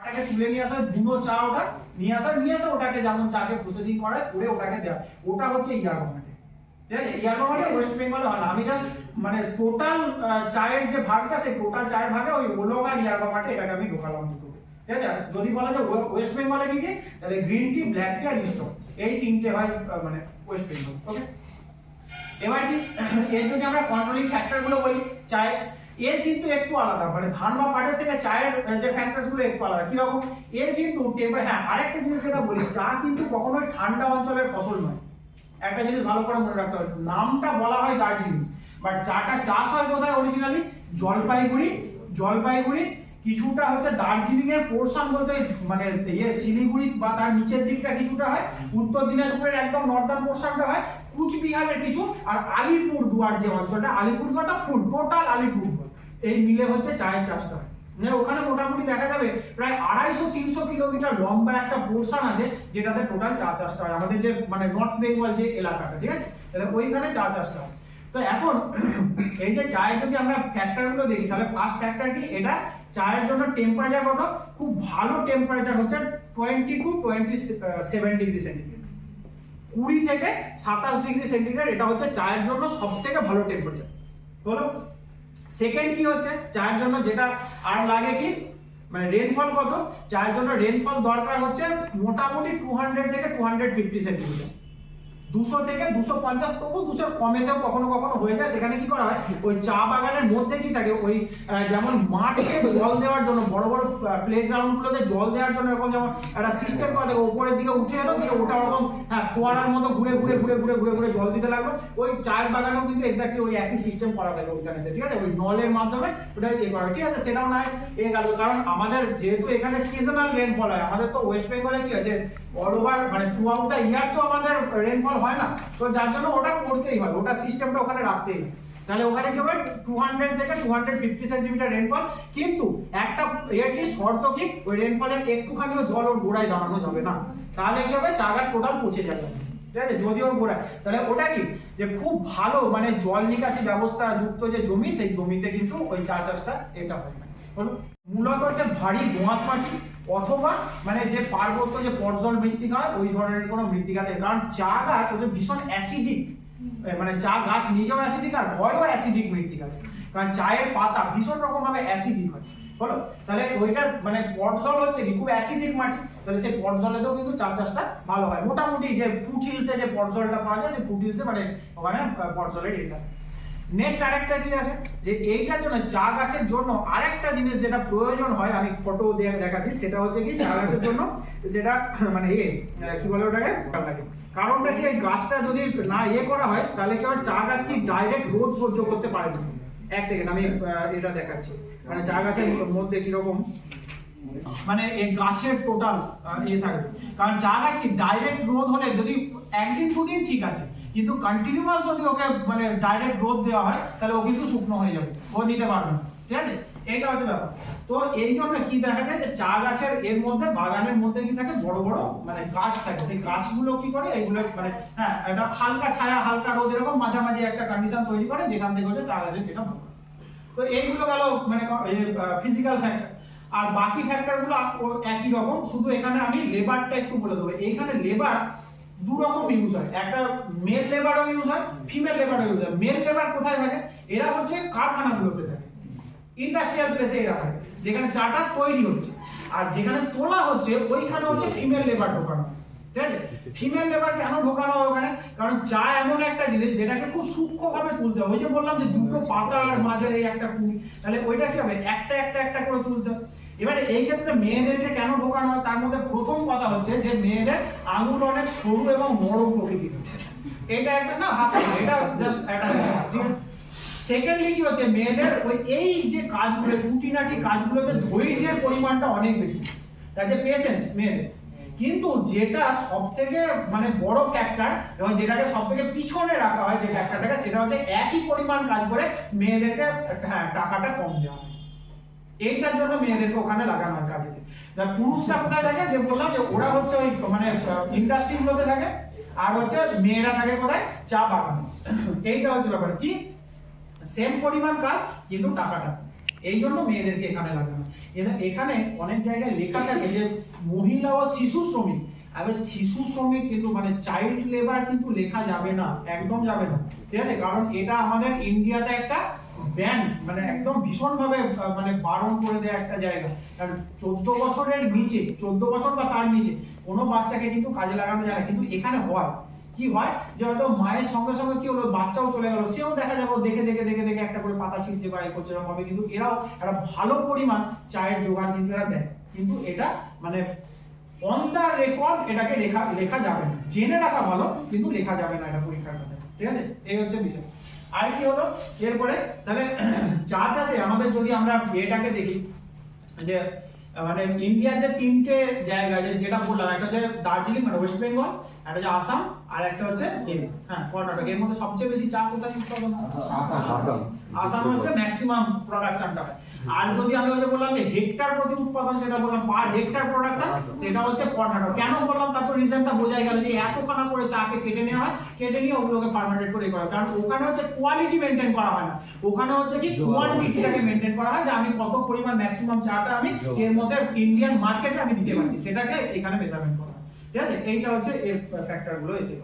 চাটাকে তুলে নিয়ে আসা, বুনো চা ওটা নিয়ে আসা ওটাকে যেমন চাকে প্রসেসিং করে করে ওটাকে দেওয়া, ওটা হচ্ছে ইয়ারবা মার্কেট। ঠিক আছে, ইয়ারবা মার্কেট ওয়েস্ট বেঙ্গলে হয় না। আমি জাস্ট মানে টোটাল চায়ের যে ভাগটা, সেই টোটাল চায়ের ভাগে ওই ওলক আর ইয়ারবা মার্কেট এটাকে আমি ঢোকালাম দুটো। ঠিক আছে, যদি বলা যায় ওয়েস্ট বেঙ্গলে কি কি, তাহলে গ্রিন টি, ব্ল্যাক টি আর স্ট্রং, এই তিনটে হয় মানে ওয়েস্ট বেঙ্গল। ওকে, এবার কি এর যদি আমরা কন্ট্রোলিং ফ্যাক্টর গুলো বলি চায়ের, এর কিন্তু একটু আলাদা, মানে ধান বা পাটের থেকে চায়ের যে ফ্যাক্টরস গুলো একটু আলাদা। কি রকম? এর কিন্তু হ্যাঁ আরেকটা জিনিস যেটা বলি, চা কিন্তু কখনোই ঠান্ডা অঞ্চলের ফসল নয়। একটা জিনিস ভালো করে মনে রাখতে হবে, নামটা বলা হয় দার্জিলিং, বাট চাটা চাষ হয় কোথায় অরিজিনালি? জলপাইগুড়ি কিছুটা হচ্ছে দার্জিলিং এর পোরশন বলতে মানে শিলিগুড়ি বা তার নিচের দিকটা কিছুটা হয়, উত্তর দিনাজপুরের একদম নর্দার্ন পোরশনটা হয়, কুচবিহারের কিছু, আর আলিপুরদুয়ার যে অঞ্চলটা, আলিপুরদুয়ারটা ফুল টোটাল আলিপুরদুয়ার, এই মিলে হচ্ছে চায়ের চাষটা হয়। মানে ওখানে মোটামুটি দেখা যাবে প্রায় 250-300 কিলোমিটার লম্বা একটা পোরশন আছে যেটাতে টোটাল চা চাষটা হয়, আমাদের যে মানে নর্থ বেঙ্গল যে এলাকাটা। ঠিক আছে, তাহলে ওইখানে চা চাষটা হয়। তো এখন এই যে চায়ের যদি আমরা ফ্যাক্টরগুলো দেখি, তাহলে ফার্স্ট ফ্যাক্টর কি, এটা চায়ের জন্য টেম্পারেচার কত? খুব ভালো টেম্পারেচার হচ্ছে 20 to 27 ডিগ্রি সেন্টিগ্রেড, 20 থেকে 27 ডিগ্রি সেন্টিগ্রেড, এটা হচ্ছে চায়ের জন্য সবথেকে ভালো টেম্পারেচার। বলো সেকেন্ড কি হচ্ছে চায়ের জন্য যেটা আর লাগে কি, মানে রেনফল কত? চায়ের জন্য রেনফল দরকার হচ্ছে মোটামুটি 200 থেকে 250 সেন্টিমিটার, 200 থেকে 250, তবু 200 কমেতেও কখনো কখনো হয়ে যায়। সেখানে কি করা হয়, ওই চা বাগানের মধ্যে কি থাকে, ওই যেমন মাঠে জল দেওয়ার জন্য, বড় বড় প্লেগ্রাউন্ড গুলোতে জল দেওয়ার জন্য এরকম যেমন একটা সিস্টেম করা থাকে, উপরের দিকে উঠে এলো, দিয়ে ওটা ওরকম হ্যাঁ ফোয়ারার মতো ঘুরে ঘুরে ঘুরে ঘুরে ঘুরে ঘুরে জল দিতে লাগলো। ওই চায়ের বাগানেও কিন্তু এক্স্যাক্টলি ওই একই সিস্টেম করা থাকে ওইখানে। ঠিক আছে, ওই নলের মাধ্যমে ওটা ইয়ে করা। ঠিক আছে, সেটাও নয় এ গেল, কারণ আমাদের যেহেতু এখানে সিজনাল রেনফল হয়, আমাদের তো ওয়েস্ট বেঙ্গলে কি হয় যে অল ওভার মানে থ্রু আউট দ্য ইয়ার তো আমাদের রেনফল হয় না, তো যার জন্য ওটা করতেই হয়, ওটা সিস্টেমটা ওখানে রাখতেই হয়। তাহলে ওখানে কি হবে 200 থেকে 250 সেন্টিমিটার রেনফল, কিন্তু একটা এর কি শর্ত কি, ওই রেনফলের একটুখানিও জল ওর গোড়ায় দাঁড়ানো যাবে না, তাহলে কি হবে চা গাছ টোটাল পচে যাবে। ঠিক আছে, যদি ওর গোড়ায়, তাহলে ওটা কি যে খুব ভালো মানে জল নিকাশি ব্যবস্থা যুক্ত যে জমি, সেই জমিতে কিন্তু ওই চা চাষটা এটা হয় না। হলো মূলত হচ্ছে ভারী দোআঁশ মাটি অথবা মানে যে পার্বত্য যে পর্জল মৃত্তিকা হয় ওই ধরনের কোনো মৃত্তিকাতে, কারণ চা গাছ হচ্ছে ভীষণ অ্যাসিডিক, মানে চা গাছ নিজেও অ্যাসিডিক আর হয়ও অ্যাসিডিক মৃত্তিকা, কারণ চায়ের পাতা ভীষণ রকম ভাবে অ্যাসিডিক হয়। বলো তাহলে ওইটা মানে পটজল হচ্ছে কি খুব অ্যাসিডিক মাটি, তাহলে সেই পটজলেতেও কিন্তু চা চাষটা ভালো হয়। মোটামুটি যে ফুটহিলসে যে পটজলটা পাওয়া যায়, সেই ফুটহিলসে মানে ওখানে পটজলের এটা। নেক্সট আরেকটা কি আছে যে এইটার জন্য চা গাছের জন্য আরেকটা জিনিস যেটা প্রয়োজন হয়, আমি ফটো দেখাচ্ছি, সেটা হচ্ছে কি চা গাছের জন্য যেটা মানে কি বলে ওটাকে লাগে, কারণটা কি এই গাছটা যদি না করা হয় তাহলে কি হয়, চা গাছ কি ডাইরেক্ট রোদ সহ্য করতে পারে না। এক সেকেন্ড আমি এটা দেখাচ্ছি, মানে চা গাছের মধ্যে কিরকম মানে এই গাছের টোটাল থাকবে, কারণ চা গাছ কি ডাইরেক্ট রোদ হলে যদি একদিন দুদিন ঠিক আছে, কিন্তু কন্টিনিউয়াস যদি ওকে মানে ডাইরেক্ট রোদ দেওয়া হয় তাহলে ও কিন্তু শুকনো হয়ে যাবে, ও নিতে পারবে না। ঠিক আছে, এইটা হচ্ছে ব্যাপার। তো এই জন্য কি দেখা যায় যে চা গাছের এর মধ্যে বাগানের মধ্যে কি থাকে, বড় বড় মানে গাছ থাকে, সেই গাছগুলো কি করে এইগুলো মানে হ্যাঁ একটা হালকা ছায়া হালকা রোদ এরকম মাঝামাঝি একটা কন্ডিশন তৈরি করে, যেখান থেকে হচ্ছে চা গাছের যেটা ভালো। তো এইগুলো গেল মানে ফিজিক্যাল ফ্যাক্টর, আর বাকি ফ্যাক্টরগুলো একই রকম, শুধু এখানে আমি লেবারটা একটু বলে দেবো। এইখানে লেবার দু রকম ইউজ হয়, একটা মেল লেবারও ইউজ হয়, ফিমেল লেবারও ইউজ হয়। মেল লেবার কোথায় থাকে? এরা হচ্ছে কারখানাগুলোতে থাকে, ইন্ডাস্ট্রিয়াল প্লেসে এরা থাকে, যেখানে চাটা তৈরি হচ্ছে, আর যেখানে তোলা হচ্ছে ওইখানে হচ্ছে ফিমেল লেবার ঢোকানো। ঠিক আছে, ফিমেল লেবার কেন ঢোকানো হয় ওখানে? কারণ চা এমন একটা জিনিস যেটাকে খুব সূক্ষ্মভাবে তুলতে হবে। ওই যে বললাম যে দুটো পাতার মাঝের এই একটা কুড়ি, তাহলে ওইটা কি হবে একটা একটা একটা করে তুলতে হবে। এবারে এই ক্ষেত্রে মেয়েদেরকে কেন ঢোকানো হয়, তার মধ্যে প্রথম কথা হচ্ছে যে মেয়েদের আঙুল অনেক সরু এবং নরম প্রকৃতির হচ্ছে, এটা একটা না হাসা, এটা জাস্ট একটা। সেকেন্ডলি কি হচ্ছে, মেয়েদের ওই এই যে কাজগুলো খুঁটিনাটি কাজগুলোতে ধৈর্যের পরিমাণটা অনেক বেশি, তাতে পেশেন্স মেয়েদের। কিন্তু যেটা সব থেকে মানে বড় ফ্যাক্টর এবং যেটাকে সব থেকে পিছনে রাখা হয় যে ফ্যাক্টরটাকে, সেটা হচ্ছে একই পরিমাণ কাজ করে মেয়েদেরকে হ্যাঁ টাকাটা কম দেওয়া হয়। এইটার জন্য মেয়েদেরকে ওখানে লাগানো হয় কাজে। পুরুষরা কোথায় থাকে, যে বললাম যে ওরা হচ্ছে ওই মানে ইন্ডাস্ট্রিগুলোতে থাকে, আর হচ্ছে মেয়েরা থাকে কোথায়, চা বাগানে। এইটা হচ্ছে ব্যাপার, কি সেম পরিমাণ কাজ কিন্তু টাকাটা। এই জন্য মেয়েদেরকে এখানে লাগানো। এখানে অনেক জায়গায় লেখা থাকে যে মহিলা ও শিশু শ্রমিক, এবার শিশু শ্রমিক কিন্তু মানে চাইল্ড লেবার কিন্তু লেখা যাবে না, একদম যাবে না, ঠিক আছে? কারণ এটা আমাদের ইন্ডিয়াতে একটা ব্যান, মানে একদম ভীষণ ভাবে মানে বারণ করে দেয়া একটা জায়গা। কারণ 14 বছরের নিচে, 14 বছর বা তার নিচে কোনো বাচ্চাকে কিন্তু কাজে লাগানো যায় না। কিন্তু এখানে হয় কি হয় যে হয়তো মায়ের সঙ্গে সঙ্গে কি হলো, বাচ্চাও চলে গেল, সেও দেখা যাবে দেখে দেখে দেখে দেখে একটা করে পাতা ছিঁড়ছে বা এ করছে, এরকম ভাবে কিন্তু এরাও একটা ভালো পরিমাণ চায়ের জোগাড় কিন্তু এরা দেয়। কিন্তু এটা মানে অন দা রেকর্ড এটাকে লেখা যাবে না, জেনে রাখা ভালো কিন্তু লেখা যাবে না এটা পরীক্ষার খাতায়, ঠিক আছে? এই হচ্ছে বিষয়। আর কি হলো এরপরে, তাহলে চা চাষে আমাদের যদি আমরা এটাকে দেখি যে মানে ইন্ডিয়ার যে তিনটে জায়গা যেটা বললাম, একটা হচ্ছে দার্জিলিং মানে ওয়েস্ট বেঙ্গল, একটা হচ্ছে আসাম, আর একটা হচ্ছে কর্ণাটক। এর মধ্যে সবচেয়ে বেশি চা কোথায় উৎপাদন হয়? আসাম হচ্ছে ম্যাক্সিমাম প্রোডাকশনটা হয়। আর যদি আমি ওই যে বললাম যে হেক্টর প্রতি উৎপাদন, সেটা বললাম পার হেক্টর প্রোডাকশন, সেটা হচ্ছে কর্ণাটক। কেন বললাম তার তো রিজনটা বোঝাই গেল যে এতখানা করে চাকে কেটে নেওয়া হয়, কেটে নিয়ে ওগুলোকে পার্মানেন্ট করে করা হয়। কারণ ওখানে হচ্ছে কোয়ালিটি মেনটেন করা হয় না, ওখানে হচ্ছে কি কোয়ান্টিটিটাকে মেনটেন করা হয় যে আমি কত পরিমাণ ম্যাক্সিমাম চাটা আমি এর মধ্যে ইন্ডিয়ান মার্কেটে আমি দিতে পারছি, সেটাকে এখানে মেজারমেন্ট করা হয়, ঠিক আছে? এইটা হচ্ছে এর ফ্যাক্টরগুলো এতে।